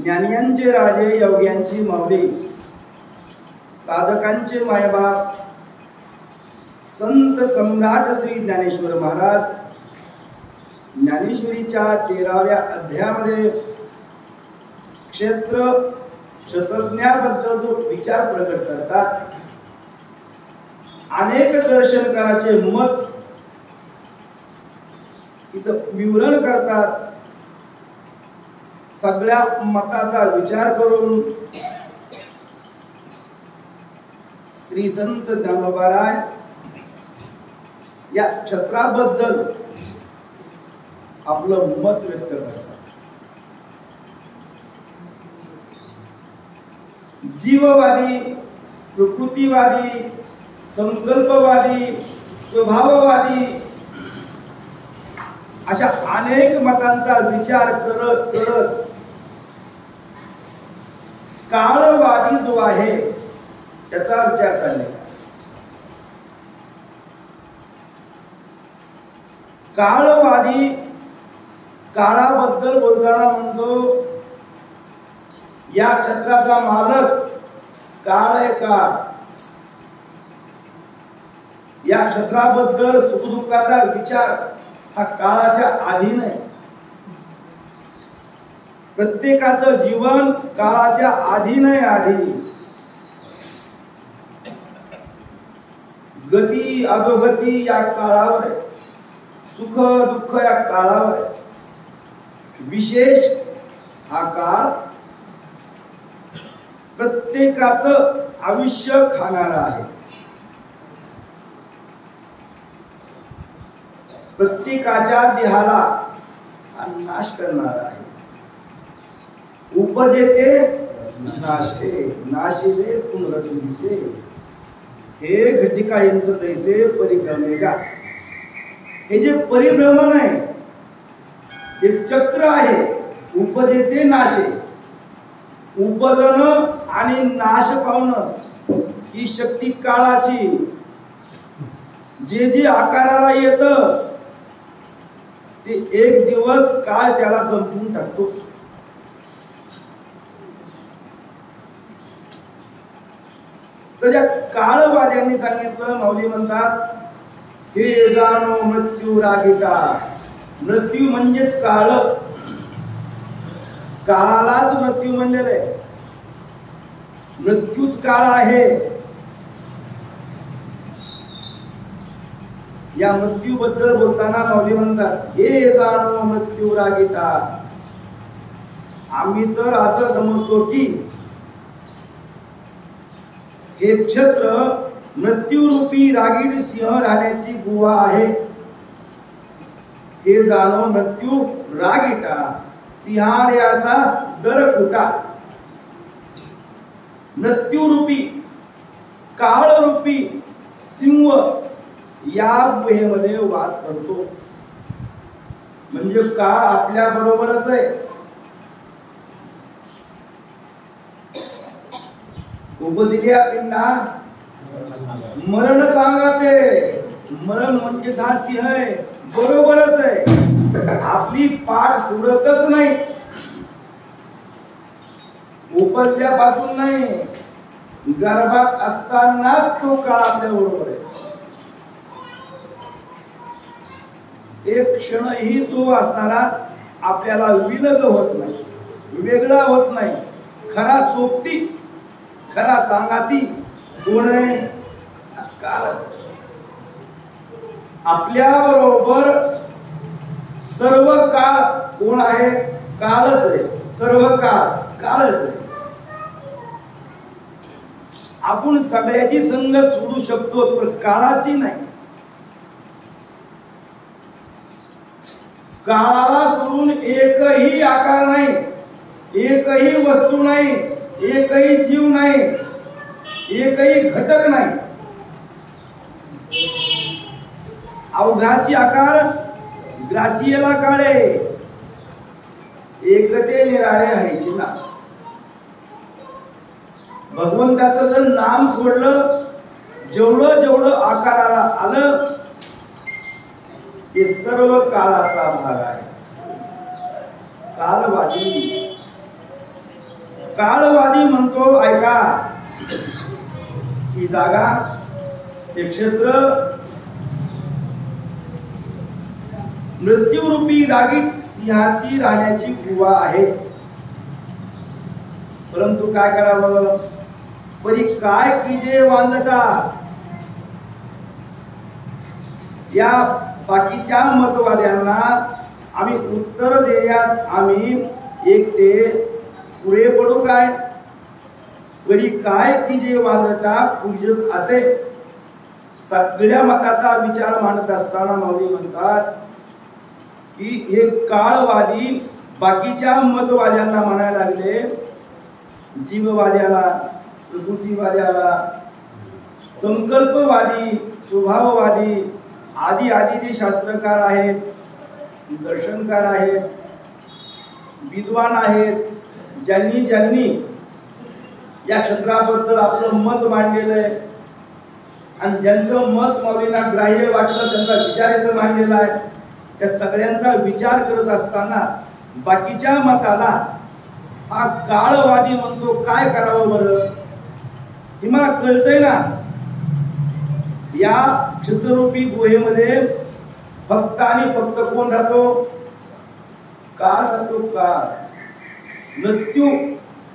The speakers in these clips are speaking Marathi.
ज्ञानियांचे राजे, योग्यांची माऊली, साधकांचे मायबाप, संत सम्राट श्री ज्ञानेश्वर महाराज ज्ञानेश्वरीच्या 13व्या अध्यायामध्ये क्षेत्रज्ञाबद्दल जो विचार प्रकट करतात, अनेक दर्शनकाराचे मत इथं विवरण करतात. सगळ्या मताचा विचार करून श्री संत ज्ञानोबाराय या छत्राबद्दल आपलं मत व्यक्त करतात. जीववादी, प्रकृतीवादी, संकल्पवादी, स्वभाववादी अशा अनेक मतांचा विचार करत करत काळवादी जो आहे त्याचा विचार चालला. काळवादी काळाबद्दल बोलताना म्हणतो, या छत्राचा मालक काळ आहे का? या छत्राबद्दल सुखदुःखाचा विचार हा काळाच्या अधीन आहे. प्रत्येकाचं जीवन काळाच्या अधीन आहे. आधी गती अधोगती या काळावर आहे, सुख दुःख या काळावर आहे. विशेष हा काळ प्रत्येकाचं आयुष्य खाणारा आहे, प्रत्येकाच्या देहाला हा नाश करणारा आहे. उपजेते नाशे नाशिले पुनरतुनिसे, हे घटिका यंत्र तैसे परिभ्रमेगा. हे जे परिभ्रमण आहे हे चक्र आहे. उपजेते नाशे, उपजणं आणि नाश पावणं ही शक्ती काळाची. जे जे आकाराला येतं ते एक दिवस काळ त्याला संपवून टाकतो. तर या काळवाद्यांनी सांगितलं, माऊली म्हणतात, हे जाणो मृत्यू रागिटा. मृत्यू म्हणजेच काळ, काळालाच मृत्यू म्हणलेलं आहे. मृत्यूच काळ आहे. या मृत्यू बद्दल बोलताना माऊली म्हणतात, हे जाणो मृत्यू रागिटा. आम्ही तर असं समजतो की हे क्षेत्र मृत्यूरूपी रागीड सिंह राहण्याची गुहा आहे. हे जाणो मृत्यू रागीटा सिंहार्याचा दर कुटा. मृत्यूरूपी काळरूपी सिंह या गुहेमध्ये वास करतो. म्हणजे काळ आपल्या बरोबरच आहे. उपजिल्या पिंडा मरण सांगते. मरण म्हणजे हा सिंह आहे, बरोबरच आहे. आपली पाठ सोडतच नाही, उपजल्यापासून नाही, गर्भात असतानाच तो काळ आपल्या बरोबर आहे. एक क्षणही तो असणारा आपल्याला विलग होत नाही, वेगळा होत नाही. खरा सोबती, खरा सांगाती कोण आहे? काळच. आपल्या बरोबर सर्व काळ कोण आहे? काळच आहे. सर्व काळ काळच आहे. आपण सगळ्याची संगत सोडू शकतो, पण काळाची नाही. काळाला सोडून एकही आकार नाही, एकही वस्तू नाही, एकही जीव नाही, एकही घटक नाही. अवघाची आकार ग्रासियला काळे, एकते निराळे व्हायची ना. भगवंताचं जर नाम सोडलं, जेवढं जेवढं आकाराला आलं हे सर्व काळाचा भाग आहे. कालवादी, काळवादी म्हणतो ऐका, ही जागा, हे क्षेत्र मृत्यूरूपी रागीट सिंहाची राहण्याची गुहा आहे. परंतु काय करावं? परी काय कीजे वांजटा. या बाकीच्या मतवाद्यांना आम्ही उत्तर देण्यास आम्ही एकटे पुढे पडू काय? परी काय कीजे वांजटा पूजक असे सगळ्या मताचा विचार मांडत असताना माऊली म्हणतात की हे काळवादी बाकीच्या मतवाद्यांना म्हणायला लागले, जीववाद्याला, प्रकृतीवाद्याला, संकल्पवादी, स्वभाववादी आदी आदी जे शास्त्रकार आहेत, दर्शनकार आहेत, विद्वान आहेत, ज्यांनी ज्यांनी या क्षेत्राबद्दल आपलं मत मांडलेलं आहे आणि ज्यांचं मत माऊलींना ग्राह्य वाटलं, त्यांचा विचार इथं मांडलेला आहे, त्या सगळ्यांचा विचार करत असताना बाकीच्या मताला हा काळवादी म्हणतो. काय करावं बरं? हे मला कळतंय ना. या क्षेत्ररूपी गुहेमध्ये फक्त आणि फक्त कोण राहतो? काळ राहतो. काळ, मृत्यू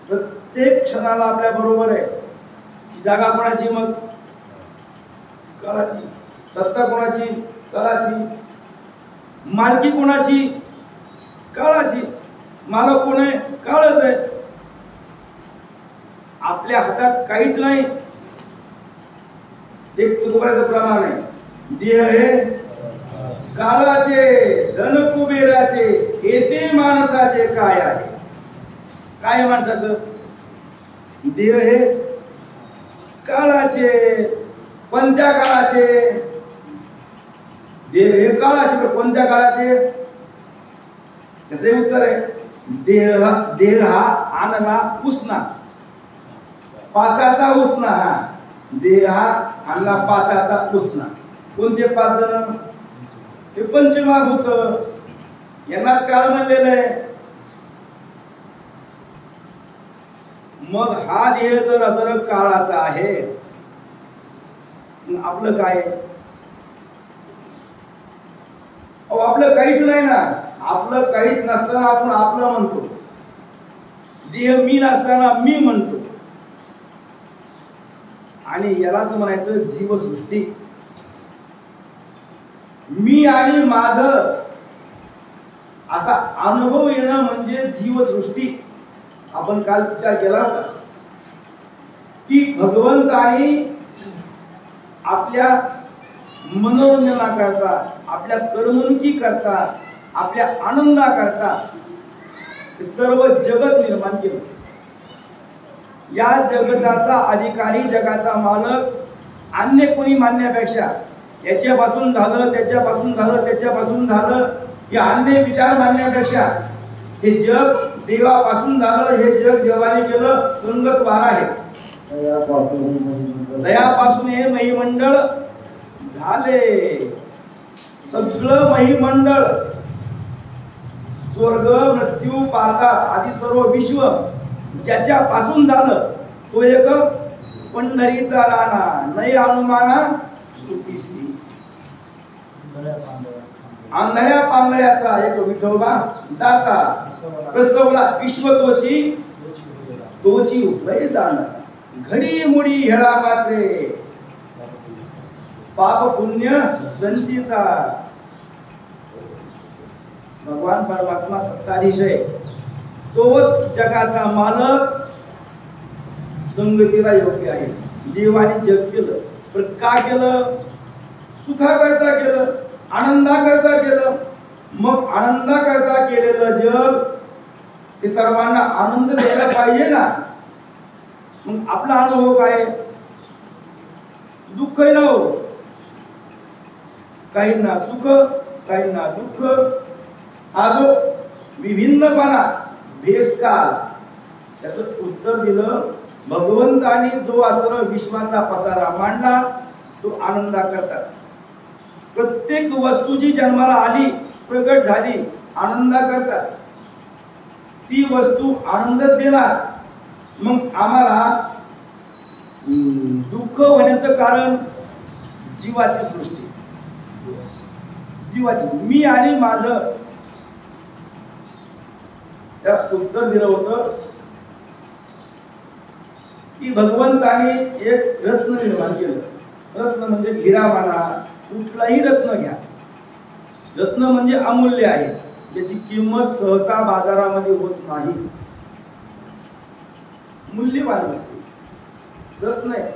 प्रत्येक क्षणाला आपल्या बरोबर आहे. ही जागा कोणाची? मग काळाची. सत्ता कोणाची? काळाची. मालकी कोणाची? काळाची. मालक कोण आहे? काळच आहे. आपल्या हातात काहीच नाही. एक तुकोबाचं प्रमाण आहे, देह हे काळाचे, धन कुबेराचे, येते माणसाचे काय आहे? काय माणसाचं? देह हे काळाचे. कोणत्या काळाचे? देह हे काळाचे. कोणत्या काळाचे? त्याचे उत्तर आहे देह हा आणला उसना, पाचाचा उसना. हा देह हा आणला पाचाचा उसना. कोणते 5 जण? हे पंचमहाभूत, यांनाच काळ म्हणलेलं आहे. मग हा देह जर काळाचा आहे, आपलं काय? आपलं काहीच नाही ना. आपलं काहीच नसताना आपण आपलं म्हणतो. देह मी नसताना मी म्हणतो. आणि यालाच म्हणायचं जीवसृष्टी. मी आणि माझं असा अनुभव येणं म्हणजे जीवसृष्टी. आपण काल विचार केला होता की भगवंताने आपल्या मनोरंजनाकरता, आपल्या करमणुकी करता, आपल्या आनंदाकरता सर्व जगत निर्माण केलं. या जगताचा अधिकारी, जगाचा मालक अन्य कोणी मानण्यापेक्षा याच्यापासून झालं, त्याच्यापासून झालं, त्याच्यापासून झालं हे अन्य विचार मानण्यापेक्षा हे जग देवापासून झालं, हे जग देवाने केलं, संगत वार आहे. दयापासून हे महिमंडळ झाले. सगळं महिमंडळ, स्वर्ग, मृत्यू, पाताळ आदी सर्व विश्व ज्याच्यापासून झालं तो एक पंढरीचा राणा नाही अनुमाना श्रुतीसी. आंधळ्या पांगळ्याचा एक विठोबा दाता प्रसवला विश्व तोची उभय जाणता. घडी मुडी हेळा मात्रे पाप पुण्य संचिता. भगवान परमात्मा सत्ताधीशय, तोच जगाचा मालक, संगतीला योग्य आहे. देवाने जग केलं पण का केलं? सुखाकरता केलं, आनंदाकरता केलं. मग आनंदाकरता केलेलं जग हे सर्वांना आनंद द्यायला पाहिजे ना. मग आपला अनुभव काय? दुःख ना हो, काहींना सुख, काहींना दुःख. हा जो विभिन्नपणा, भेदकाल, त्याचं उत्तर दिलं भगवंतानी. जो असर विश्वाचा पसारा मांडला तो आनंदा करताच. प्रत्येक वस्तू जी जन्माला आली, प्रकट झाली, आनंदा करताच. ती वस्तू आनंद देणार. मग आम्हाला दुःख होण्याचं कारण जीवाची सृष्टी, जीवाची. मी आणि माझं त्यात उत्तर दिलं होतं की भगवंताने एक रत्न निर्माण केलं. रत्न म्हणजे हिरा म्हणा, कुठलाही रत्न घ्या. रत्न म्हणजे अमूल्य आहे, त्याची किंमत सहसा बाजारामध्ये होत नाही. मूल्यवान वस्तू रत्न आहे.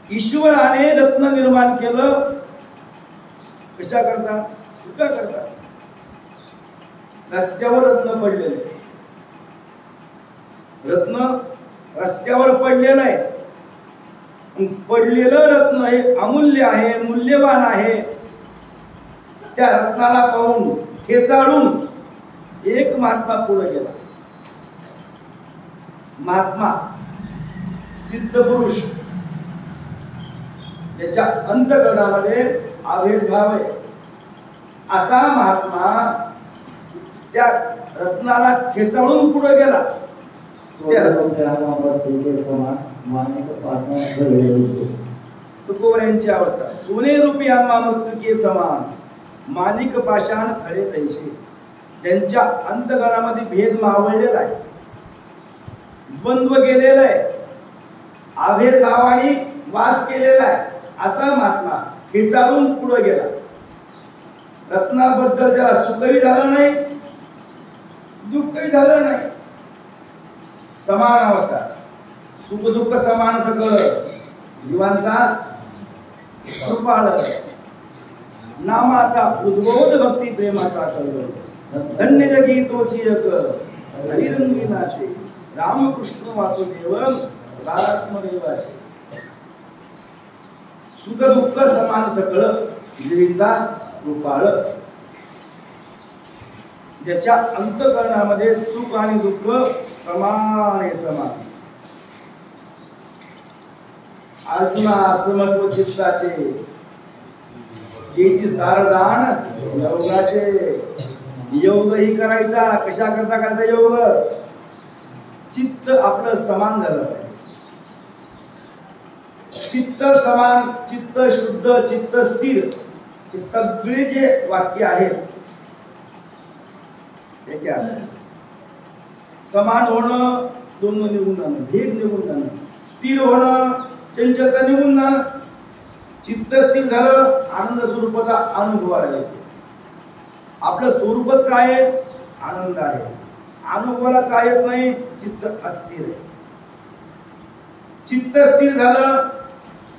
ईश्वराने रत्न निर्माण केलं कशा करता? सुखा करता. रस्त्यावर रत्न पडलेले, रत्न रस्त्यावर पडलेलं आहे. पडलेलं रत्न हे अमूल्य आहे, मूल्यवान आहे. त्या रत्नाला पाहून खेचाळून एक महात्मा पुढे गेला. महात्मा, सिद्ध पुरुष, ज्याच्या अंतःकरणामध्ये आविर्भाव आहे, असा महात्मा त्या रत्नाला खेचाळून पुढे गेला. तुकोबऱ्यांची अवस्था, सोने रूपी आम्हा मृत्युके समान, माणिक पाषाण खडे तैसे. त्यांच्या अंतःकरणामध्ये भेद मावळलेला आहे, द्वंद्व गेलेला आहे, आविर्भावाने वास केलेला आहे. असा महात्मा खेचाळून पुढे गेला. रत्नाबद्दल त्याला सुखही झालं नाही, दुःखही झालं नाही. समान अवस्था, सुख दुःख समान सगळं. जीवांचा कृपाळ नामाचा उद्बोध भक्ती प्रेमाचा कळलं. धन्य जगी तोची एक हरिरंगीनाचे, रामकृष्ण वासुदेव सदास्मदेवाचे. सुख दुःख समान सगळं, जीवीचा कृपाळ. ज्याच्या अंतःकरणामध्ये सुख आणि दुःख समान आहे, समान. अर्जुना समत्व चित्ताचे, याची सारदान योगाचे. योग ही करायचा, कशा करता करायचा योग? चित्त आपलं समान झालं पाहिजे. चित्त समान, चित्त शुद्ध, चित्त स्थिर, हे सगळे जे वाक्य आहेत त्याचे अर्थ. समान होणं, दोन निघून जाणं, भेद निघून जाणं. स्थिर होणं, चंचलता निघून जाणं. चित्त स्थिर झालं, आनंद स्वरूपाचा अनुभवाला येते. आपलं स्वरूपच काय आहे? आनंद आहे. अनुभवाला काय येत नाही? चित्त अस्थिर आहे. चित्त स्थिर झालं,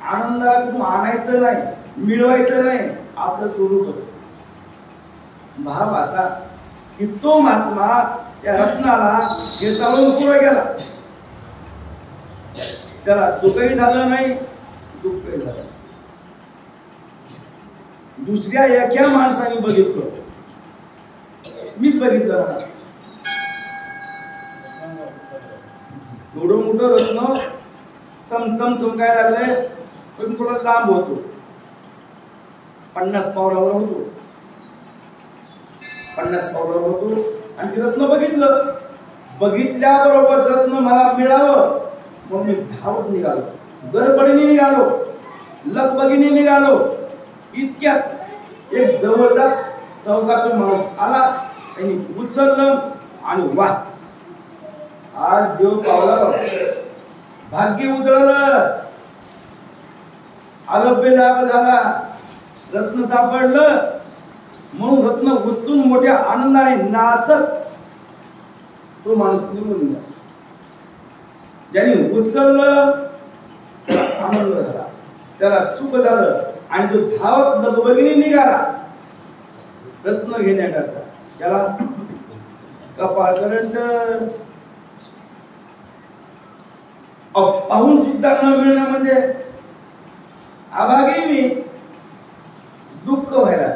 आनंदाला कुठून आणायचं नाही, मिळवायचं नाही, आपलं स्वरूपच. भाव असा की तो महात्मा त्या रत्नाला हे चालून पुढे गेला, त्याला सुखही झालं नाही, दुःखही झालं. दुसऱ्या एका माणसाने बघितलं, मीच बघितलं मला, एवढं मोठं रत्न चमचम चमकायला लागले, पण थोडं लांब होतो, 50 पावलावर होतो, 50 पावलावर होतो. आणि ते रत्न बघितलं, बघितल्याबरोबर रत्न मला मिळावं म्हणून मी धावत निघालो, गडबडीने निघालो, लगबगीने निघालो. इतक्यात एक जवळचाच चौकातून माणूस आला, त्यांनी उचललं आणि वा, आज देव पावला, भाग्य उजळलं, आरोग्य लाभ झाला, रत्न सापडलं. म्हणून रत्न उचलून मोठ्या आनंदाने नाचत तो माणूस निघून गेला. ज्याने उचललं आनंद झाला, त्याला सुख झालं आणि तो धावत लगबगीने निघाला रत्न घेण्याकरता. त्याला कपाळ करंट, पाहून सुद्धा न मिळणं म्हणजे अभागी मी, दुःख व्हायला.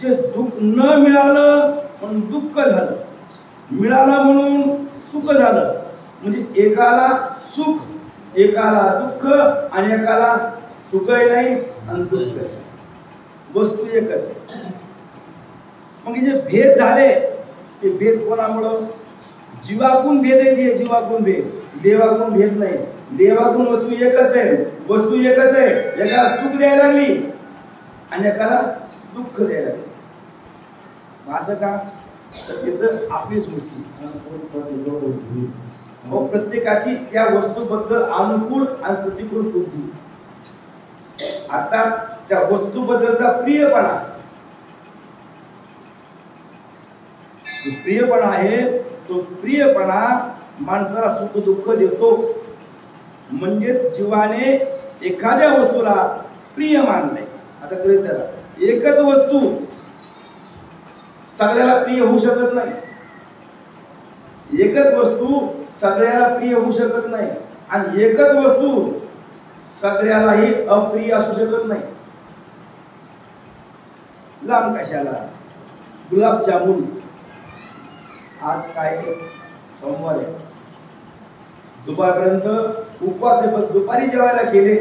जे दुःख न मिळालं म्हणून दुःख झालं, मिळालं म्हणून सुख झालं. म्हणजे एकाला सुख, एकाला दुःख आणि एकाला सुखही नाही आणि दुःख नाही, वस्तू एकच आहे. मग जे भेद झाले ते भेद कोणामुळं? जीवाकून भेद आहे, जीवाकून भेद, देवाकून भेद नाही. देवाकून वस्तू एकच आहे, वस्तू एकच आहे. एकाला सुख द्यायला लागली आणि एकाला दुःख द्यायला लागली. असं का? तर तिथं आपली सृष्टी, प्रत्येकाची त्या वस्तूबद्दल अनुकूल आणि प्रतिकूल बुद्धी. आता त्या वस्तूबद्दलचा प्रियपणा, प्रियपणा आहे, तो प्रियपणा माणसाला सुख दुःख देतो. म्हणजे जीवाने एखाद्या वस्तूला प्रिय मानले. आता गृहीत धरा, एकच वस्तू सगळ्याला प्रिय होऊ शकत नाही, एकच वस्तू सगळ्याला प्रिय होऊ शकत नाही, आणि एकच वस्तू सगळ्यालाही अप्रिय असू शकत नाही. लांब कशाला? गुलाबजामुन आज काय सोमवार आहे, दुपारपर्यंत उपवास आहे, पण दुपारी जेवायला केले.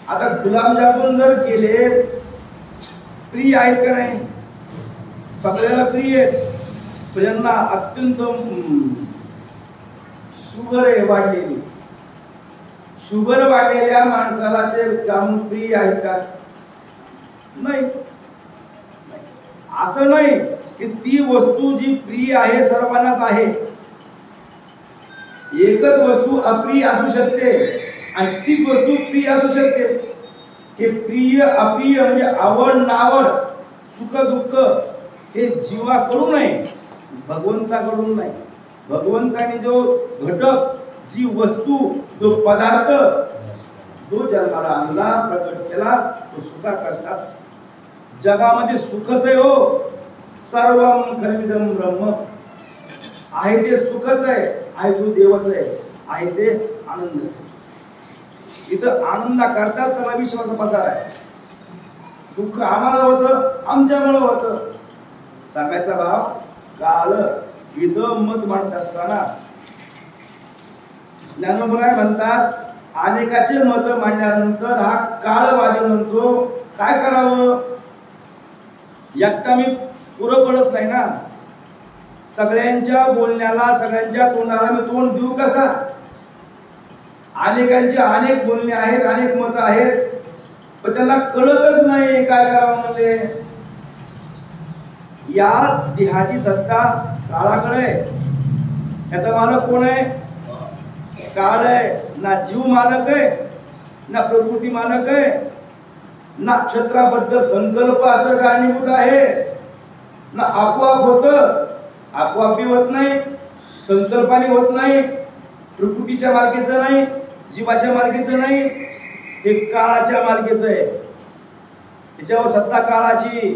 आता गुलाबजामुन जर केले, प्रिय आहेत का नाही? सगळ्याला प्रिय आहेत. ज्यांना अत्यंत शुगर आहे वाढलेली, शुगर वाढलेल्या माणसाला ते जामुन प्रिय आहेत का? नाही. असं नाही की ती वस्तू जी प्रिय आहे सर्वांनाच आहे. एकच वस्तू अप्रिय असू शकते आणि तीच वस्तू प्रिय असू शकते. हे प्रिय अप्रिय म्हणजे आवड नावड, सुख दुःख हे जीवाकडून आहे, भगवंताकडून नाही. भगवंताने जो घटक, जी वस्तू, जो पदार्थ, जो जन्माला आणला, प्रकट केला, तो सुखा करताच. जगामध्ये सुखच आहे हो, सर्वम खल्विदम ब्रह्म. आहे ते सुखच आहे, आहे तो देवच आहे ते आनंदच आहे. इथं आनंदा करताच सगळा विश्वाचा पसार आहे. दुःख आम्हाला होतं, आमच्यामुळे होतं. सांगायचा भाव काल इथं मत मांडत असताना ज्ञानोबराय म्हणतात, अनेकाचे मत मांडल्यानंतर हा काळवादी म्हणतो काय करावं? एकटा मी पुरं पडत नाही ना, सगळ्यांच्या बोलण्याला, सगळ्यांच्या तोंडाला मी तोंड देऊ कसा? अनेकांचे अनेक बोलणे आहेत, अनेक मत आहेत, पण त्यांना कळतच नाही काय करावं. म्हणजे या देहाची सत्ता काळाकडे आहे. याचा मालक कोण आहे? काळ आहे. ना जीव मालक आहे, ना प्रकृती मालक आहे. नक्षत्राबद्दल संकल्प असं कारणीभूत आहे ना आपोआप होतं, आपोआप बी होत नाही, संकल्पाने होत नाही, प्रकृतीच्या मार्गेचं नाही, जीवाच्या मार्गेचं नाही, हे काळाच्या मार्गेचं आहे. त्याच्यावर सत्ता काळाची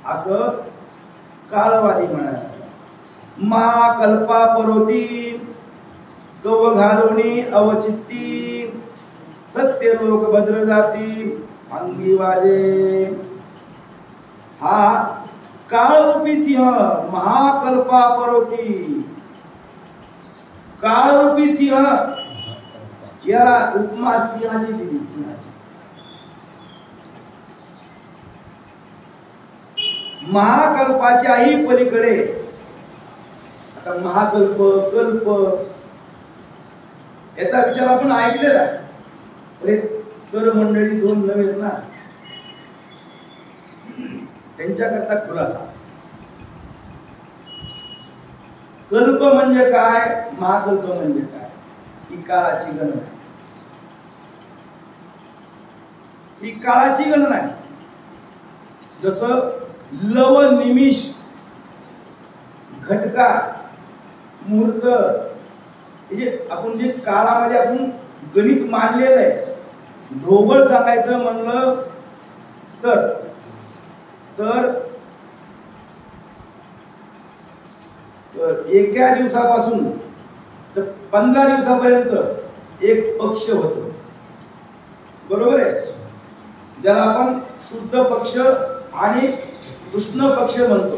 असं काळवादी म्हणाला. महाकल्पा परोती कव घालोनी अवचित्ती सत्य लोक भद्र जाती अंगी वाजे. हा काळरूपी सिंह महाकल्पा परोती, काळरूपी सिंह याला उपमा सिंहाची दिली. सिंहाची महाकल्पाच्याही पलीकडे. आता महाकल्प कल्प याचा विचार आपण ऐकलेला आहे. अरे सर मंडळी दोन नव्हेत ना, त्यांच्याकरता खुलासा. कल्प म्हणजे काय, महाकल्प म्हणजे काय, ही काळाची गणना आहे. ही काळाची गणना आहे. जसं लव निमिष घटका मुहूर्त म्हणजे आपण जे काळामध्ये आपण गणित मानलेलं आहे. ढोबळ सांगायचं म्हणलं तर एका दिवसापासून तर 15 दिवसापर्यंत एक पक्ष होतो, बरोबर आहे, ज्याला आपण शुद्ध पक्ष आणि कृष्ण पक्ष म्हणतो.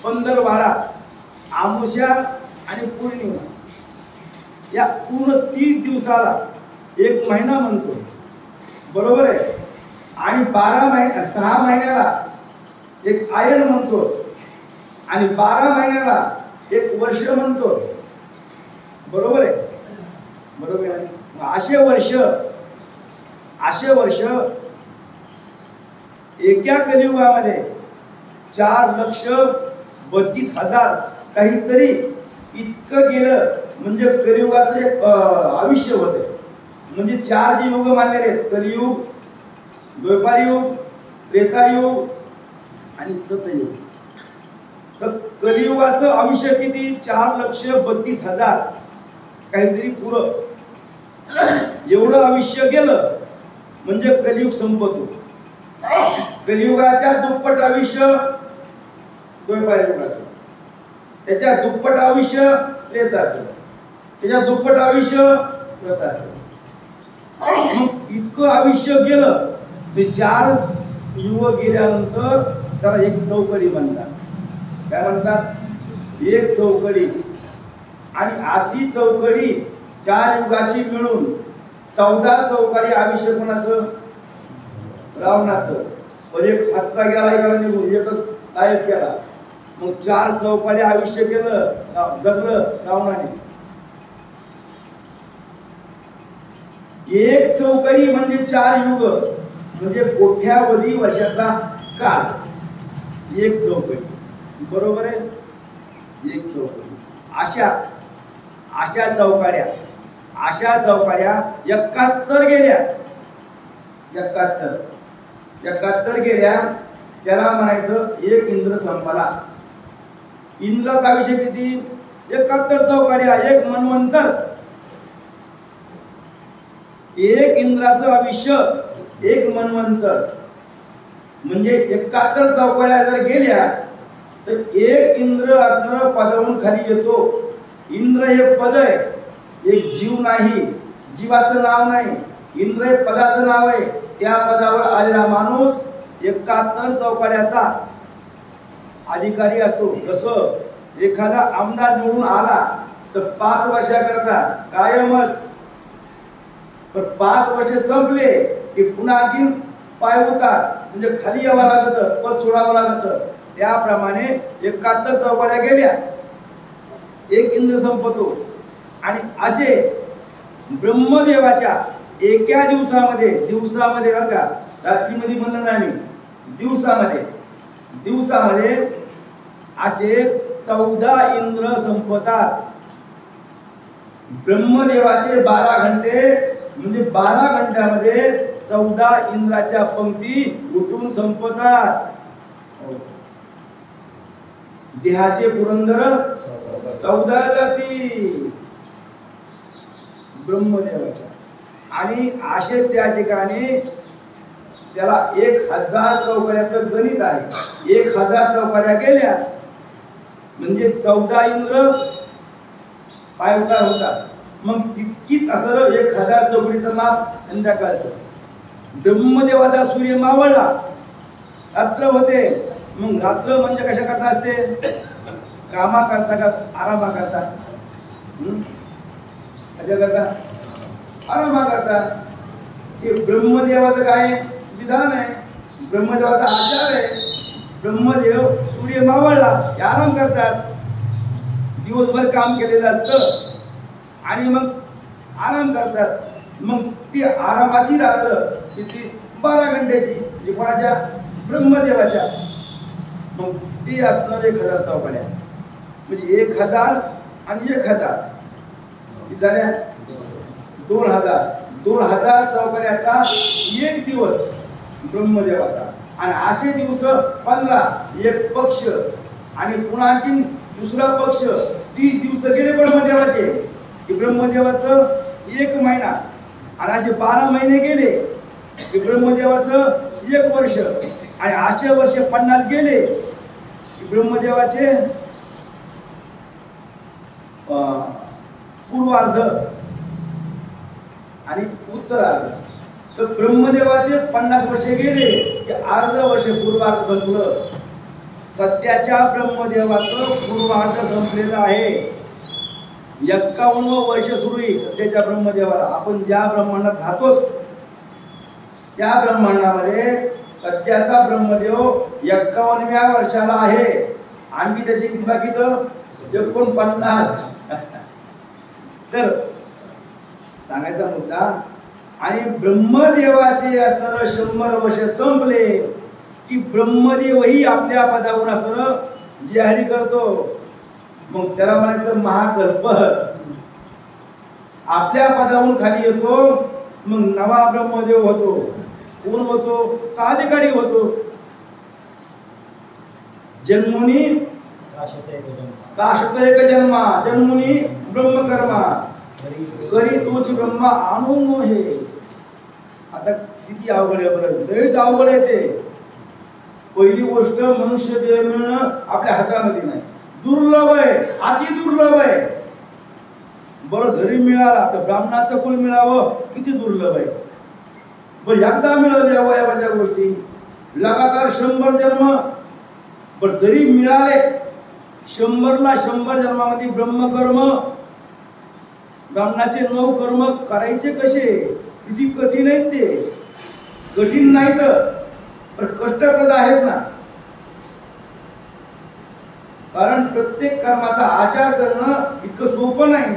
पंधरवाडा, आमुष्या आणि पौर्णिमा या पूर्ण 30 दिवसाला एक महिना म्हणतो, बरोबर आहे. आणि 6 महिन्याला एक आयन म्हणतो आणि 12 महिन्याला एक वर्ष म्हणतो, बरोबर आहे, बरोबर आहे. असे वर्ष एका कलियुगामध्ये 4,32,000 काहीतरी इतकं गेलं. म्हणजे कलियुगाचं एक आयुष्य होते. म्हणजे 4 जे युग मानलेले आहेत, कलियुग, द्वापारयुग, त्रेतायुग आणि सतयुग. तर कलियुगाचं आयुष्य किती, 4,32,000 काहीतरी पुढं. एवढं आयुष्य गेलं म्हणजे कलियुग संपतो. कलियुगाच्या दुप्पट आयुष्य द्वापारयुगाचं, त्याच्या दुप्पट आयुष्य त्रेताचं, त्याच्या दुप्पट आयुष्य व्रताचं. मग इतकं आयुष्य गेलं ते 4 युग गेल्यानंतर त्याला एक चौकडी म्हणतात. काय म्हणतात, एक चौकडी. आणि अशी चौकडी 4 युगाची मिळून 14 चौकडी आयुष्य कोणाचं, रावणाचं. पण एक हातचा गेला इकडे निघून, एकच गायब केला. मग 4 चौकडी आयुष्य केलं, जगलं रावणाने. एक चौकडी म्हणजे 4 युग म्हणजे कोट्यावधी वर्षाचा काळ. एक चौकडी, बरोबर आहे, एक चौकडी. अशा चौकाड्या 71 गेल्या. 71 गेल्या. त्याला म्हणायचं एक इंद्र संपला. इंद्राचा आयुष्य किती, 71 चौकाड्या, एक मन्वंतर. एक इंद्राचं आयुष्य एक मन्वंतर. म्हणजे 71 चौकड्या जर गेल्या तर एक इंद्र असणार पदावरून खाली येतो. इंद्र हे पद आहे, एक जीव नाही, जीवाचं नाव नाही. इंद्र हे पदाचं नाव आहे. त्या पदावर आलेला माणूस 71 चौकड्याचा अधिकारी असतो. जसं एखादा आमदार निवडून आला तर 5 वर्षाकरता कायमच. पण 5 वर्ष संपले की पुन्हा आणखीन पाय उतार, म्हणजे खाली यावं लागतं, पद सोडावं लागतं. त्याप्रमाणे 71 चौकड्या गेल्या, एक इंद्र संपतो. आणि असे ब्रह्मदेवाच्या एका दिवसामध्ये बरं का, रात्रीमध्ये म्हणलं नाही, दिवसामध्ये असे 14 इंद्र संपतात. ब्रह्मदेवाचे 12 घंटे म्हणजे 12 घंट्यामध्ये 14 इंद्राच्या पंक्ती उठून संपतात. देहाचे पुरंदर 14 जाती ब्रह्मदेवाच्या. आणि असेच त्या ठिकाणी त्याला 1000 चौकड्याचं गणित आहे. 1000 चौकड्या गेल्या म्हणजे 14 इंद्र पायउतार होतात. मग तितकीच असं 1000 चौकडीचं माप संध्याकाळचं. ब्रह्मदेवाचा सूर्य मावळला, रात्र होते. मग रात्र म्हणजे कशा करता असते? कामा करता का आरामा करता? कशा करता? आरामा करता. हे ब्रह्मदेवाचं काय विधान आहे, ब्रह्मदेवाचा आचार आहे. ब्रह्मदेव सूर्य मावळला ते आराम करतात. दिवसभर काम केलेलं असतं आणि मग आराम करतात. मग ती आरामाची रात्र किती? 12 घंट्याची. म्हणजे कोणाच्या? ब्रह्मदेवाच्या. मग ती असणार 1000 चौकड्या. म्हणजे 1000 आणि 1000 किती झाल्या? 2000. 2000 चौकड्याचा एक दिवस ब्रह्मदेवाचा. आणि असे दिवस 15, एक पक्ष आणि पुन्हा आणखी दुसरा पक्ष. 30 दिवस गेले ब्रह्मदेवाचे. की ब्रह्मदेवाचं 1 महिना. आणि असे 12 महिने गेले की ब्रह्मदेवाचं 1 वर्ष. आणि असे वर्ष 50 गेले की ब्रह्मदेवाचे पूर्वार्ध आणि उत्तरार्ध. तर ब्रह्मदेवाचे 50 वर्ष गेले की अर्ध वर्ष पूर्वार्ध संपलं. सध्याच्या ब्रह्मदेवाचं पूर्वार्ध संपलेलं आहे. 51 वर्ष सुरू आहे सध्याच्या ब्रह्मदेवाला. आपण ज्या ब्रह्मांडात राहतो त्या ब्रह्मांडामध्ये सध्याचा ब्रह्मदेव 51व्या वर्षाला आहे. आणखी त्याची किती बाकी तर 49. तर सांगायचा मुद्दा. आणि ब्रह्मदेवाचे असणारं 100 वर्ष संपले की ब्रह्मदेवही आपल्या पदावर असणारं जाहीर करतो. मग त्याला म्हणायचं महाकल्प. आपल्या पदावरून खाली येतो. मग नवा ब्रह्मदेव होतो. कोण होतो? अधिकारी होतो. जन्मुनी काशतैक जन्मा जन्मुनी ब्रह्मकर्मा करी तोच ब्रह्मा आणून हे. आता किती अवघड आहे बरं. लयच अवघड आहे ते. पहिली गोष्ट मनुष्य देह मिळणं आपल्या हातामध्ये नाही. दुर्लभ आहे, अति दुर्लभ आहे. बरं जरी मिळाला तर ब्राह्मणाचं कुल मिळावं किती दुर्लभ आहे. बरं एकदा मिळाल्या वयाच्या गोष्टी लगातार 100 जन्म. बरं जरी मिळाले 100ला 100 जन्मामध्ये ब्रह्मकर्म, ब्राह्मणाचे 9 कर्म करायचे कसे? किती कठीण आहेत ते. कठीण नाही तर कष्टप्रद आहेत ना. कारण प्रत्येक कर्माचा आचार करणं इतकं सोपं नाही.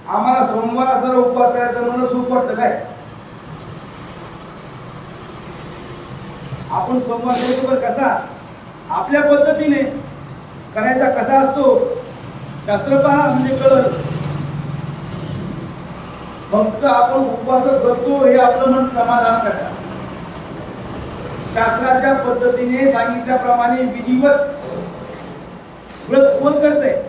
आम्हाला सोमवार सर्व उपवास करायचं म्हणून सोपं वाटतं काय? आपण सोमवार करतो कसा? आपल्या पद्धतीने करायचा कसा असतो शास्त्र पहा म्हणजे कळलं. फक्त आपण उपवास करतो हे आपलं मन समाधान करतात. शास्त्राच्या पद्धतीने सांगितल्याप्रमाणे विधिवत व्रत कोण करतंय?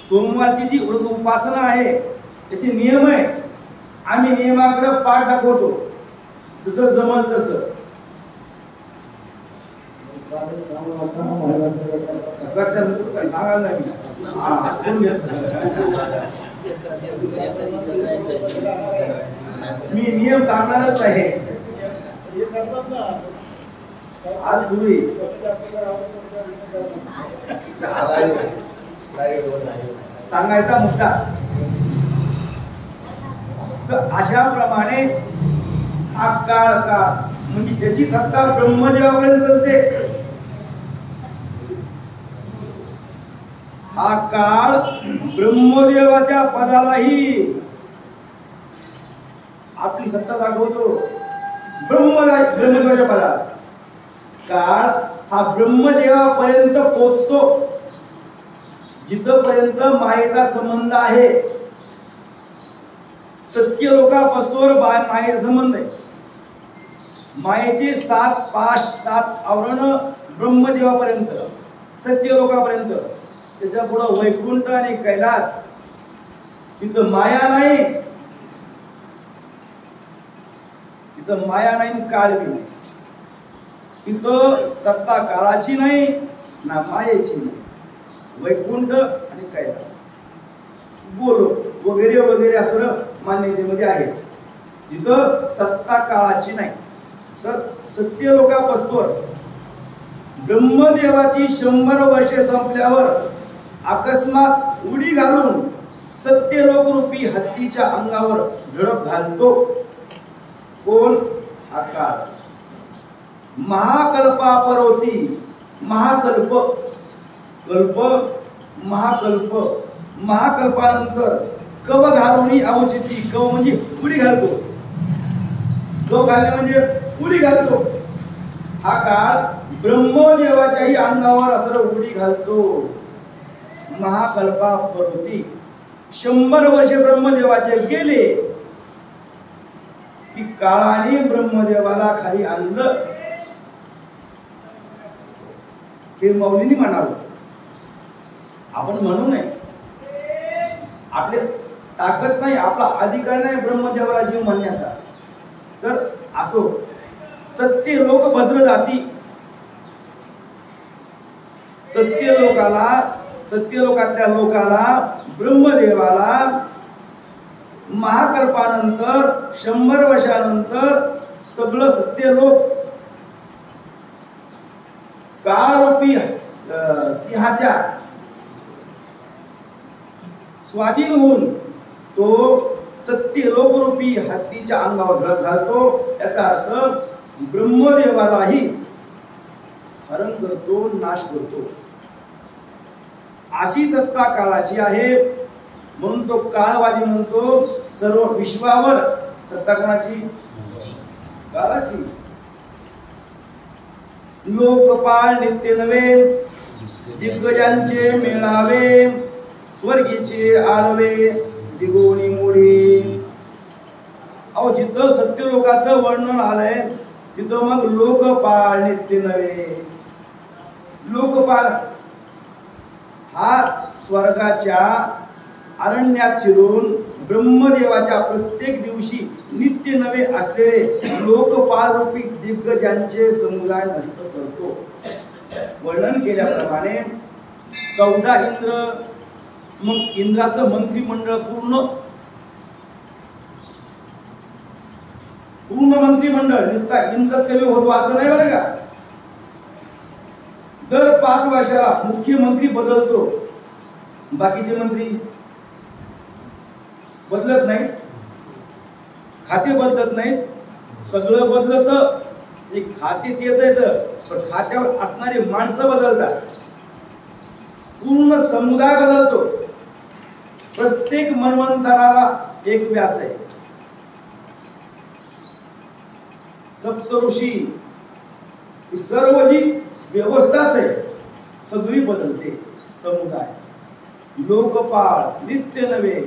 सोमवारची जी व्रत उपासना आहे त्याचे नियम आहे. आम्ही नियमाकडे पाठ दाखवतो जसं जमल तसं. मी नियम सांगणारच आहे. आज सुरू सांगायचा मुद्दा. तर अशा प्रमाणे हा काळ म्हणजे त्याची सत्ता ब्रह्मदेवापर्यंत चालते. हा काळ ब्रह्मदेवाच्या पदालाही आपली सत्ता दाखवतो. ब्रह्मदेवाच्या पदात काळ हा ब्रह्मदेवापर्यंत पोहोचतो जिथपर्यंत मायेचा संबंध आहे. सत्य लोकापासून मायेचा संबंध आहे. मायेचे 7 पाश 7 आवरण ब्रह्मदेवापर्यंत, सत्य लोकापर्यंत. त्याच्या पुढे वैकुंठ आणि कैलास. तिथं माया नाही, तिथं माया नाही, काळ बी नाही. तिथं सत्ता काळाची नाही ना मायेची नाही. वैकुंठ आणि कैलास, गोलोक वगैरे वगैरे असं मान्यतेमध्ये आहे. जिथं सत्ता काळाची नाही. तर सत्य लोकापासून ब्रह्मदेवाची 100 वर्षे संपल्यावर अकस्मात उडी घालून सत्यलोक रूपी हत्तीच्या अंगावर झडप घालतो. कोण? हा काळ. महाकल्पापरोती, महाकल्प, कल्प, महाकल्प, महाकल्पानंतर कव घालून अवचिती. कव म्हणजे उडी घालतो. कव घालणे म्हणजे उडी घालतो. हा काळ ब्रह्मदेवाच्याही अंगावर असं उडी घालतो. महाकल्पापरोती 100 वर्षे ब्रह्मदेवाचे गेले की काळाने ब्रह्मदेवाला खाली आणलं. हे मौलींनी म्हणावं, आपण म्हणू नये. आपले ताकद नाही, आपला अधिकार नाही ब्रह्मदेवाला जीव म्हणण्याचा. तर असो, सत्य लोक भद्र जाती. सत्य लोकातल्या लोकाला ब्रह्मदेवाला महाकल्पानंतर 100 वर्षानंतर सगळं सत्य लोक काळरूपी सिंहाच्या स्वाधीन होऊन तो सत्यलोक रूपी हत्तीच्या अंगावर झडप घालतो. याचा अर्थ ब्रह्मदेवालाही हरण करतो, नाश करतो. अशी सत्ता काळाची आहे. म्हणून तो काळवादी म्हणतो सर्व विश्वावर सत्ता कोणाची? काळाची. लोकपाल नित्य नवे, दिग्गजांचे मेळावे, स्वर्गीचे आळवे, दिगोनी मोडी. अहो, जिथं सत्य लोकांचं वर्णन आलंय तिथं मग लोकपाल नित्य नवे. लोकपाल हा स्वर्गाच्या अरण्यात शिरून ब्रह्मदेवाच्या प्रत्येक दिवशी नित्य नवे असलेले लोकपाल रूपी दिग्गजांचे समुदाय नष्ट करतो. वर्णन केल्याप्रमाणे 14 इंद्र, मग इंद्राचं मंत्रिमंडळ पूर्ण मंत्रिमंडळ. नुसता इंद्रच कमी होतो असं नाही बरं का. दर 5 वर्षाला मुख्यमंत्री बदलतो, बाकीचे मंत्री बदलत नाही. खाते बदलत नाही, सगळं बदलत. एक खाते तेच आहे, पण खात्यावर असणारी माणसं बदलतात. पूर्ण समुदाय बदलतो. प्रत्येक मन्वंतराला एक व्यास आहे. सप्तऋषी, सर्व जी व्यवस्थाच आहे सगळी बदलते. समुदाय, लोकपाळ, नित्य नवे,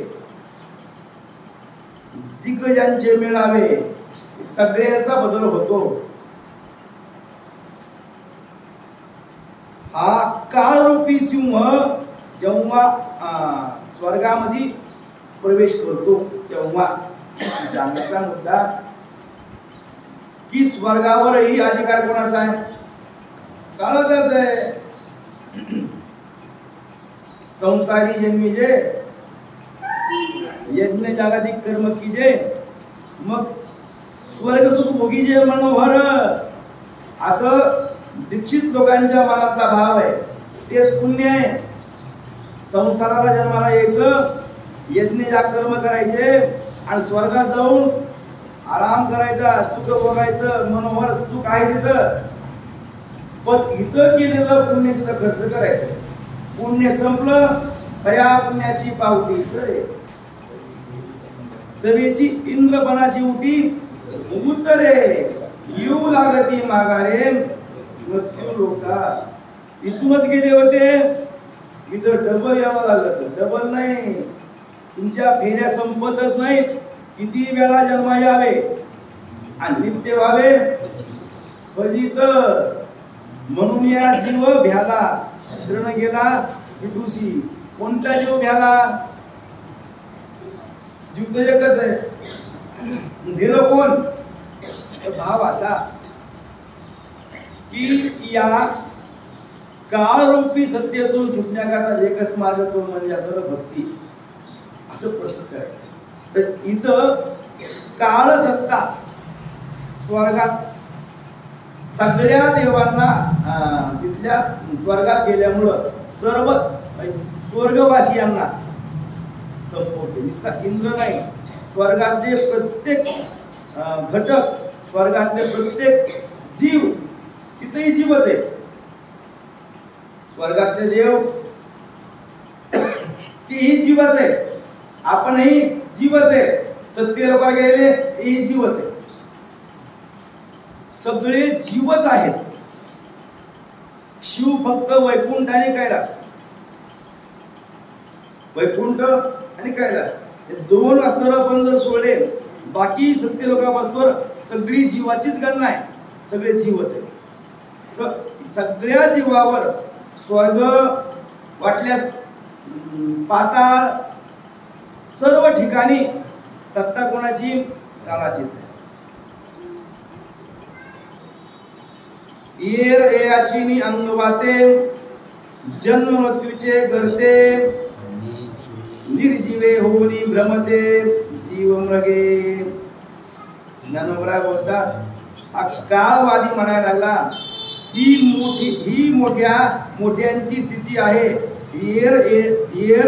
दिग्गजांचे मेळावे, सगळ्यांचा बदल होतो. हा काळरूपी सिंह जेव्हा स्वर्गामध्ये प्रवेश करतो तेव्हा जाणण्याचा मुद्दा की स्वर्गावरही अधिकार कोणाचा आहे? काळाचाच आहे. संसारी जन्मी जे, यज्ञ जागतिक कर्म कीजे, मग स्वर्ग सुख भोगी जे मनोहर. असं दीक्षित लोकांच्या मनातला भाव आहे. तेच पुण्य आहे. संसाराला जन्माला यायचं, यज्ञ कर्म करायचे आणि स्वर्गात जाऊन आराम करायचा, सुख भोगायचं, मनोहर सुख आहे तिथं. पण इथं केलेलं पुण्य तिथं खर्च करायचं. पुण्य संपलं, त्या पुण्याची पावती सरे. सभेची इंद्रपणाची उठी उत्तरे, येऊ लागती माघारे मृत्यू लोका. इथूनच गेले होते, इथं डबल यावं लागलं. डबल नाही, तुमच्या फेऱ्या संपतच नाहीत. किती वेळा जन्म यावे आणि नित्य व्हावे फलित म्हणून या जीव भ्याला शरण गेला विठूसी. कोणता जीव भ्याला? जीव तर एकच आहे. भेलो कोण? भाव असा की या काळरूपी सत्तेतून सुटण्याकरता एकच मार्ग तो म्हणजे असं भक्ती. असं प्रश्न करायचं. तर इथं काळ सत्ता स्वर्गात सगळ्या देवांना तिथल्या स्वर्गात गेल्यामुळं सर्व स्वर्गवासियांना संपवते. नुसता इंद्र नाही, स्वर्गातले प्रत्येक घटक, स्वर्गातले प्रत्येक जीव, तिथेही जीवच आहे. स्वर्गातले देव तेही जीवच आहे, आपणही जीवच आहे. सत्य लोक गेले तेही जीवच आहे. सगळे जीवच आहेत. शिव फक्त वैकुंठ आणि कैलास, वैकुंठ आणि कैलास हे दोन असणार. पण जर सोडले बाकी सत्य लोकांपासून सगळी जीवाचीच गणना आहे. सगळे जीवच आहे. तर सगळ्या जीवावर स्वर्ग वाटल्यास पाताळ सर्व ठिकाणी सत्ता कोणाची? काळाचीच आहे. येर याची अंग वाते जन्म मृत्यूचे करते निर्जीवे होनी भ्रमते जीव मृगे. ज्ञानोबराय बोलतात हा काळवादी म्हणायला लागला ही मोठ्यांची स्थिती आहे. येर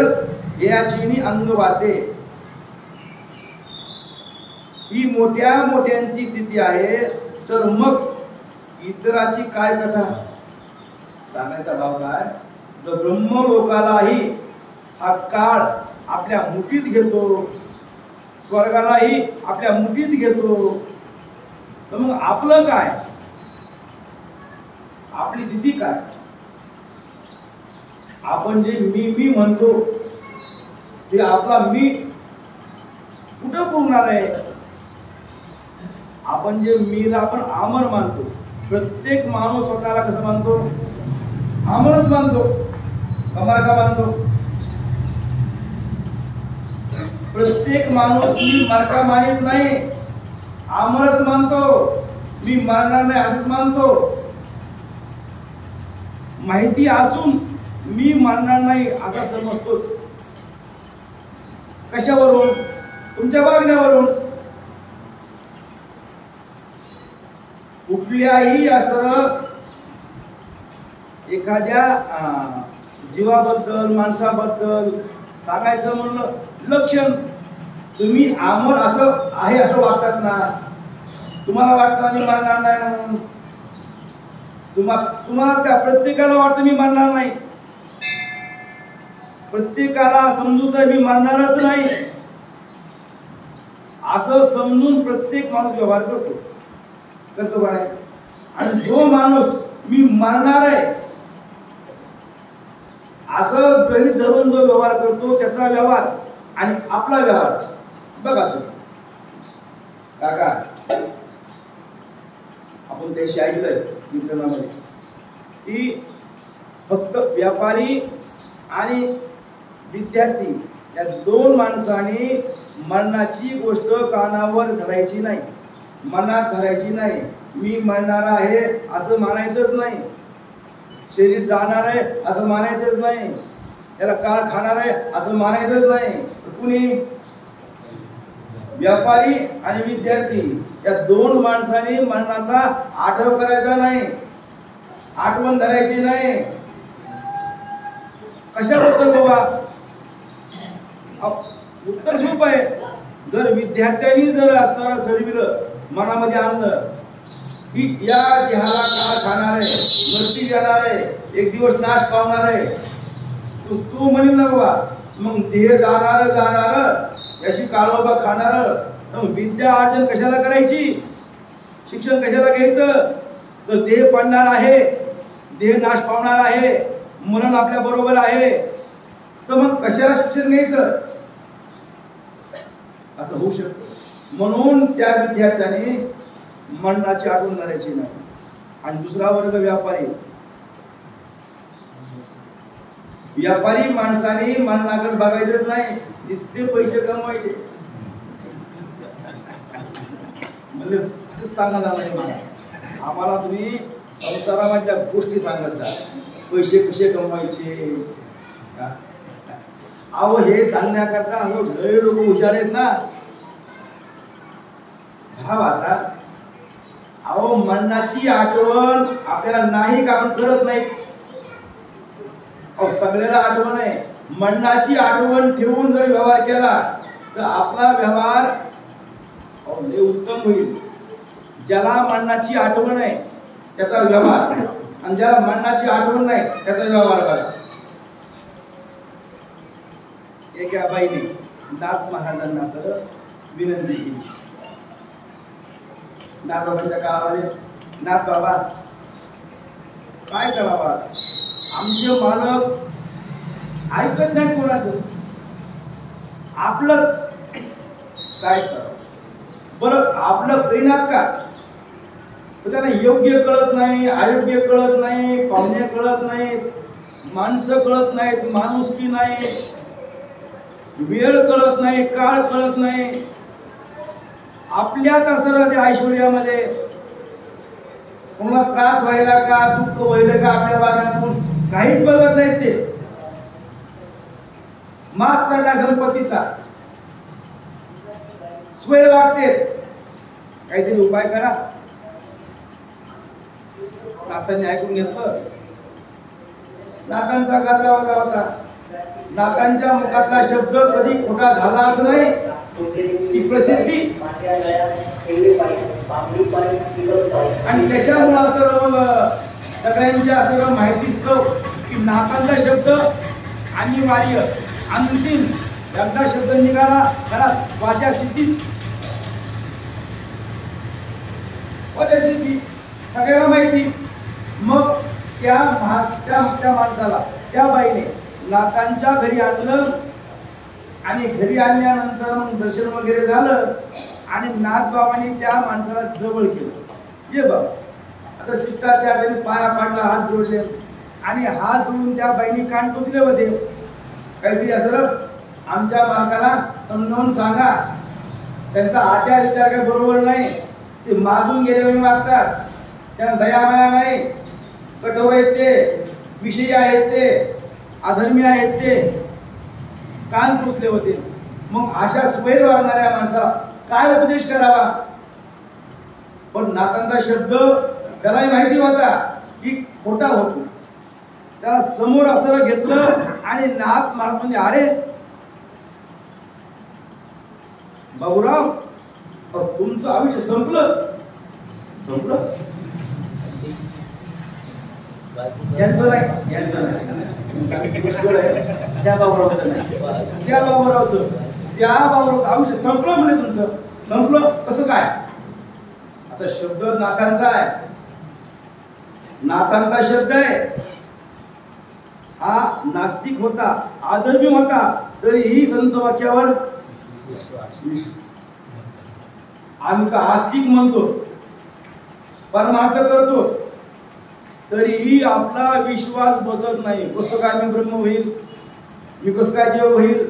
याची अंग वाते ही मोठ्यांची स्थिती आहे. तर मग इतराची काय कथा? सांगायचा भाव काय? जर ब्रह्मलोकालाही हा काळ आपल्या मुठीत घेतो, स्वर्गालाही आपल्या मुठीत घेतो, तर मग आपलं काय? आपली स्थिती काय? आपण जे मी म्हणतो ते आपला मी कुठं पुरणार आहे? आपण जे मीला आपण अमर मानतो. प्रत्येक माणूस स्वतःला कसं मानतो? अमरच मानतो. कमर का मानतो? प्रत्येक माणूस मी मार्का मानित नाही, अमरच मानतो. मी मारणार नाही असंच मानतो. माहिती असून मी मानणार नाही असा समजतोच. कशावरून? तुमच्या वागण्यावरून. कुठल्याही असं एखाद्या जीवाबद्दल माणसाबद्दल सांगायचं म्हणलं लक्षण तुम्ही अमर असं आहे असं वागतात ना. तुम्हाला वाटतं मी मानणार नाही म्हणून. तुम्हाला काय प्रत्येकाला वाटतं मी मानणार नाही. प्रत्येकाला समजूत आहे मी मानणारच नाही असं समजून प्रत्येक माणूस व्यवहार करतो का नाही? आणि जो माणूस मी मानणार आहे असं गृहीत धरून जो व्यवहार करतो त्याचा व्यवहार आणि आपला व्यवहार बघा तुम्ही. काका आपण ते ऐकलंय कीर्तनामध्ये की फक्त व्यापारी आणि विद्यार्थी या दोन माणसांनी मरणाची गोष्ट कानावर धरायची नाही, मनात धरायची नाही. मी मरणार आहे असं मानायचंच नाही. शरीर जाणार आहे असं मानायचंच नाही. याला काळ खाणार आहे असं मानायचंच नाही. कुणी? व्यापारी आणि विद्यार्थी या दोन माणसांनी मरणाचा आठव करायचा नाही, आठवण धरायची नाही. कशाबद्दल बाबा? उत्तर खूप आहे. जर विद्यार्थ्यांनी जर असताना ठरविलं, मनामध्ये आणलं की या देहाला काळ खाणार आहे, मृत्यू येणार आहे, एक दिवस नाश पावणार आहे, तू म्हणेल ना बाबा मग देह जाणार याशी काळोबा खाणार, मग विद्या अर्जन कशाला करायची? शिक्षण कशाला घ्यायचं? तर देह पडणार आहे, देह नाश पावणार आहे, मरण आपल्या बरोबर आहे, तर मग कशाला शिक्षण घ्यायचं? असं होऊ शकतं. म्हणून त्या विद्यार्थ्याने मरणाची आठवण धरायची नाही. आणि दुसरा वर्ग व्यापारी. व्यापारी माणसाने मरणाकडे बघायचंच नाही, दिसते पैसे कमवायचे. म्हणजे असं सांगायला नाही मला, आम्हाला तुम्ही संसारामधल्या गोष्टी सांगत जा, पैसे कसे कमवायचे. अहो हे सांगण्याकरता लय लोक हुशार आहेत ना. हा वाचा, अहो मरणाची आठवण आपल्याला नाही का, आपण करत नाही. अहो सगळ्याला आठवण आहे. मरणाची आठवण ठेवून जर व्यवहार केला तर आपला व्यवहार लय उत्तम होईल. ज्याला मरणाची आठवण आहे त्याचा व्यवहार, आणि ज्याला मरणाची आठवण नाही त्याचा व्यवहार करा. एका बाईने नाथ महाराजांना तर विनंती केली. नाथ बाबांच्या काळामध्ये, नाथ बाबा काय करावा, आमचे मालक ऐकत नाही कोणाचं, आपलंच काय सर बरं आपलं कळणार का. त्यांना योग्य कळत नाही, अयोग्य कळत नाही, पाहुणे कळत नाहीत, माणसं कळत नाहीत, माणुसकी नाही, वेळ कळत नाही, काळ कळत नाही. आपल्याच असं त्या ऐश्वर्यामध्ये कोणाला त्रास व्हायला का, दुःख व्हायला का आपल्या वागण्यातून काहीच बघत नाहीत. ते माग चढला संपत्तीचा, स्वैर वागते. काहीतरी उपाय करा. नाथांनी ऐकून घेतलं. नाथांचा गाजा होता. नाथांच्या मुखातला शब्द कधी खोटा झालाच नाही. ही प्रसिद्धी आणि त्याच्यामुळे सगळ्यांच्या सगळं माहिती असतं की नाथांचा शब्द अनिवार्य अंतिम एकदा शब्द निघाला त्याला वाचा सिद्धी सगळ्यांना माहिती. मग त्या माणसाला, त्या बाईने नाथांच्या घरी आणलं आणि घरी आणल्यानंतर मग दर्शन वगैरे झालं आणि नाथ बाबांनी त्या माणसाला जवळ केलं. ये बाबा आता शिष्टाचार्याने पाया पाडला, हात जोडले आणि हात जोडून त्या बाईने कान टोचले होते. काहीतरी असं आमच्या मालकाला समजावून सांगा, त्यांचा आचार विचार काही बरोबर नाही, ते माजून गेले वागतात, त्यांना दयामाया नाही, कठोर आहेत ते, विषयी आहेत ते, अधर्मी आहेत ते, कान टोचले होते. मग अशा स्वैर वागणाऱ्या माणसाला काय उपदेश करावा. पण नाथांचा शब्द त्यालाही माहिती होता की खोटा होतो. त्याला समोर असं घेतलं आणि नाथ महाराज म्हणजे अरे बाबूराव तुमचं आयुष्य संपलं. यांचं नाही, यांचं नाही, त्या बाबूरावचं नाही, त्या बाबूरावचं, त्या बाबूराव आयुष्य संपलं म्हणजे तुमचं संपलं. कसं काय. आता शब्द नाथांचा आहे, नाथांचा शब्द आहे. हा नास्तिक होता, आधर्मी होता, तरीही संत वाक्यावर आम्ही का आस्तिक म्हणतो, परमार्थ करतो, तरीही आपला विश्वास बसत नाही. कसं काय मी ब्रह्म होईल, मी कसं काय देव होईल,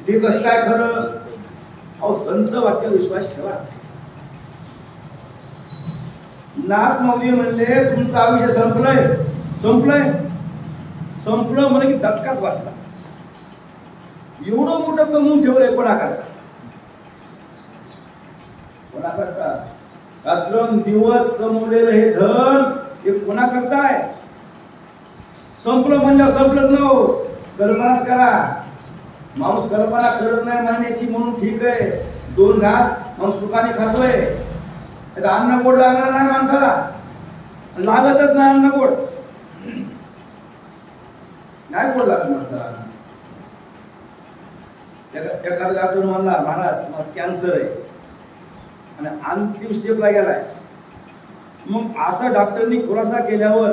हे कसं काय खरं. अहो संत वाक्यावर विश्वास ठेवा. नाथ मौली म्हणले तुमचं आयुष्य संपलंय. संपलं म्हणे की दचकाच वाचला. एवढं मोठं कमवून ठेवलंय कोणाकरता. रात्रंदिवस कमवलेलं हे धन हे कोणाकरता आहे. संपलं म्हणजे संपलंच ना हो. कल्पनाच करा. माणूस कल्पना करत नाही म्हणण्याची म्हणून ठीक आहे. 2 घास माणूस सुखाने खातोय. अन्न गोड लागणार नाही माणसाला, लागतच नाही अन्न गोड, नाही गोड लागत माणसाला. एखादा डॉक्टर म्हणला महाराज मला कॅन्सर आहे आणि अंतिम स्टेपला गेलाय. मग असा डॉक्टरनी खुलासा केल्यावर,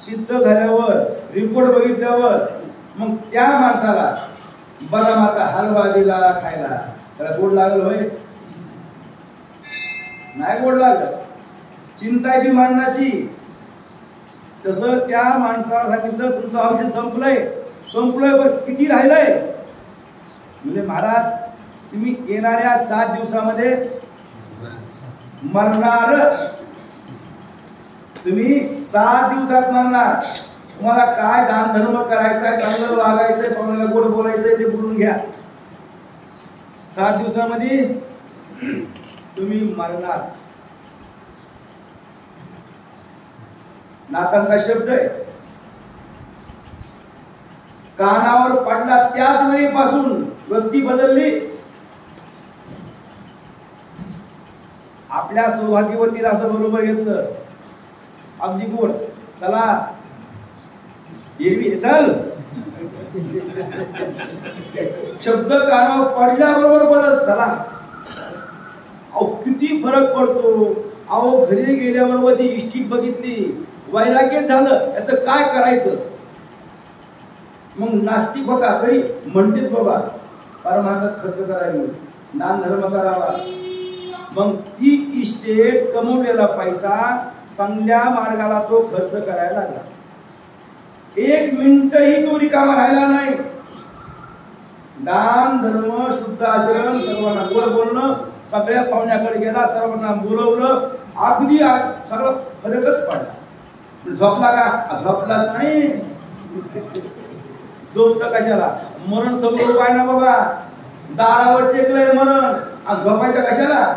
सिद्ध झाल्यावर, रिपोर्ट बघितल्यावर मग त्या माणसाला बदामाचा हलवा दिला खायला, त्याला गोड लागलं होय? नाही गोड लागलं. चिंता आहे ती मरणाची. तसं त्या माणसाला सांगितलं तुमचं आयुष्य संपलंय. संपलंय पण किती राहिलंय? म्हणजे महाराज तुम्ही येणाऱ्या 7 दिवसामध्ये मरणार. तुम्ही 7 दिवसात मरणार. तुम्हाला काय दान धर्म करायचा आहे, चांगलं वागायचंय, कोणाला गोड बोलायचंय ते बोलून घ्या. 7 दिवसामध्ये तुम्ही मरणार. नाथांचा शब्द आहे. कानावर पडला त्याच वेळीपासून वृत्ती बदलली. आपल्या सौभाग्यवतीला असं बरोबर घेतलं, अगदी गोड, चला हिरवी चल. शब्द कानावर पडल्याबरोबर बदल, चला. अहो किती फरक पडतो. अहो घरी गेल्याबरोबर ती इष्टिक बघितली, वैराग्य झालं, याचं काय करायचं. मग नास्तिक होता तरी म्हणतेच बाबा परमार्थात खर्च करायला, दान धर्म करावा. मग ती इस्टेट, कमवलेला पैसा चांगल्या मार्गाला तो खर्च करायला लागला. 1 मिनिटही तो रिकामा राहिला नाही. दान धर्म, शुद्ध आचरण, सर्वांना गोड बोलणं, सगळ्या पाहुण्याकडे गेला, सर्वांना बोलवलं, अगदी सगळं फरकच पडला. झोपला का? झोपलाच नाही. झोपतं कशाला? मरण समोर काय ना बाबा, दारावर टेकलंय मरण, आणि झोपायचं कशाला?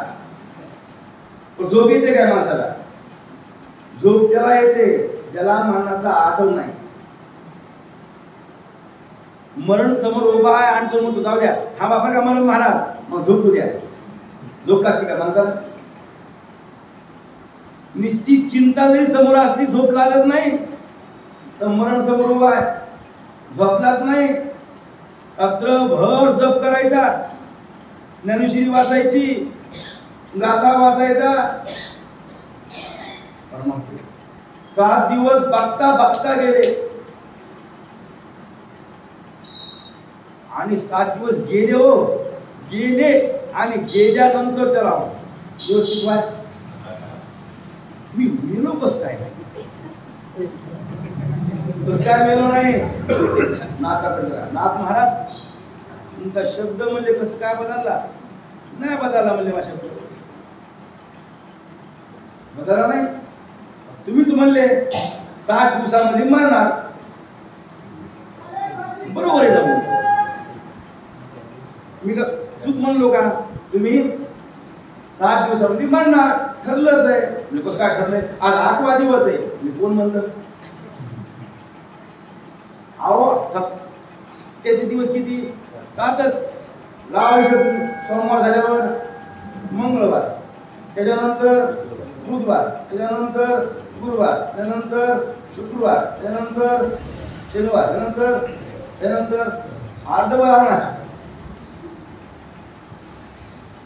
झोप येते काय माणसाला? झोप त्याला येते ज्याला मरणाचा आठव नाही. मरण समोर उभा आहे आणि तो म्हणतो जाऊ द्या, थांबा बरं का मरण महाराज, मग झोपू द्या. झोप लागते का माणसाला? निस्ती चिंता जरी समोर असली झोप लागत नाही. तर मरण समोर उभा आहे, झोपलाच नाही. रात्रभर जप करायचा, ज्ञानेश्वरी वाचायची, गाथा वाचायचा. 7 दिवस बघता बघता गेले आणि 7 दिवस गेले. हो गेले आणि गेल्यानंतर त्याला शिकवाय मी मेलो कस काय? कस काय मेलो नाही? नाथाकडे नाथ महाराज तुमचा शब्द म्हणजे कसं काय बदलला? नाही बदलला म्हणले, माझा शब्द बदलला नाही. तुम्हीच म्हणले 7 दिवसामध्ये मरणार. बरोबर आहे. मी का चूक म्हणलो का? तुम्ही 7 दिवसामध्ये मरणार ठरलंच आहे. म्हणजे कसं काय ठरलंय? आज 8वा दिवस आहे. मी कोण म्हणलं? अहो त्याचे दिवस किती? 7च. लावायचं सोमवार झाल्यावर मंगळवार, त्याच्यानंतर बुधवार, त्याच्यानंतर गुरुवार, त्यानंतर शुक्रवार, त्यानंतर शनिवार, त्यानंतर अर्धवार ना.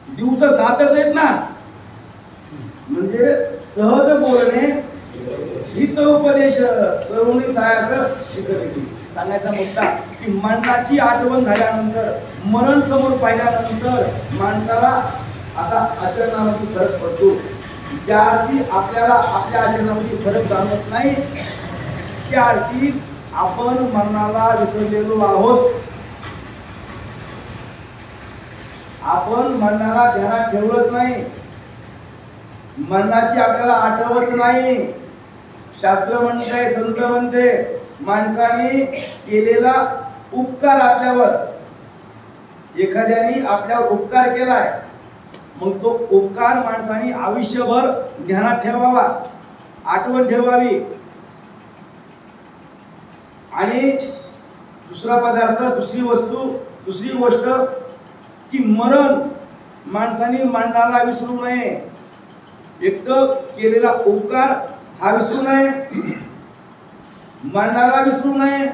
दिवस 7च आहेत ना. म्हणजे सहज बोलणे, हित उपदेश, सर्वणी सायास शिकवते. सांगायचा मुद्दा की मरणाची आठवण झाल्यानंतर, मरण समोर पाहिल्यानंतर माणसाला असा आचरणामध्ये फरक पडतो. ज्या अर्थी आपल्याला आपल्या आचरणामध्ये फरक जाणवत नाही, त्या अर्थी आपण मरणाला विसरलेलो आहोत. आपण मरणाला ध्यानात ठेवलंच नाही. मरणाची आपल्याला आठवत नाही. शास्त्र म्हणते, संत म्हणते, माणसाने केलेला उपकार आपल्यावर, एखाद्याने आपल्यावर उपकार केलाय, मग तो उपकार माणसाने आयुष्यभर ध्यानात ठेवावा, आठवण ठेवावी. आणि दुसरा पदार्थ, दुसरी वस्तू, दुसरी गोष्ट की मरण, माणसाने मरणाला विसरू नये. एक तर केलेला उपकार हा विसरू नये, मरणाला विसरू नये,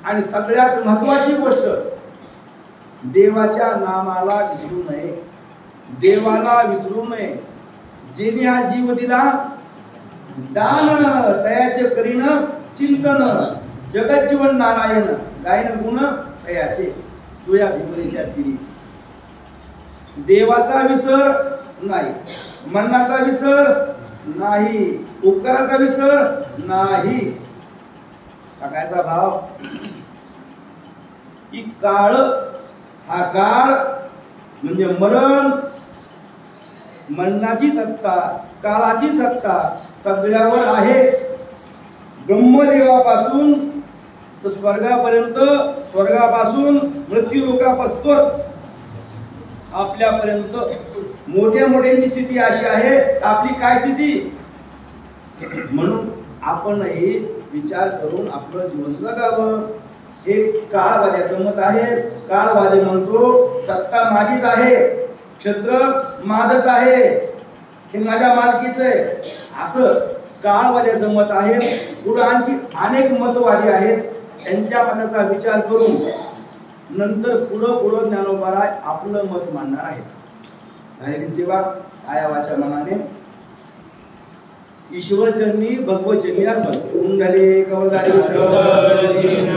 आणि सगळ्यात महत्वाची गोष्ट देवाच्या नामाला विसरू नये. देवाला विसरू नये. जेने हा जीव दिला दान, तयाचे करीन चिंतन, जगत जीवन नारायण, गायन गुण तयाचे. तुझ्या भिवरेच्या तिरी. देवाचा विसर नाही, मनाचा विसर नाही, उपकाराचा विसर नाही. सगळ्याचा भाव की काळ हा काळ म्हणजे मरण, मरणाची सत्ता, काळाची सत्ता सगळ्यावर आहे. ब्रह्मदेवापासून तर स्वर्गापर्यंत, स्वर्गापासून मृत्यू लोकापासून आपल्यापर्यंत मोठ्या मोठ्यांची स्थिती अशी आहे. आपली काय स्थिती? म्हणून आपणही विचार करून आपलं जीवन जगावं. एक काळवाद्याचं मत आहे. काळवादी म्हणतो सत्ता माझीच आहे, क्षेत्र माझंच आहे, हे माझ्या मालकीचं आहे, असं काळवाद्याचं मत आहे. पुढे आणखी अनेक मतवादी आहेत. त्यांच्या मताचा विचार करून नंतर पुढं ज्ञानोबाराय आपलं मत मांडणार आहे. झालेली सेवा आया वाचा मनाने ईश्वर चरणी भगवत चरणी अर्पण. कुंडले कवळदारी विठ्ठल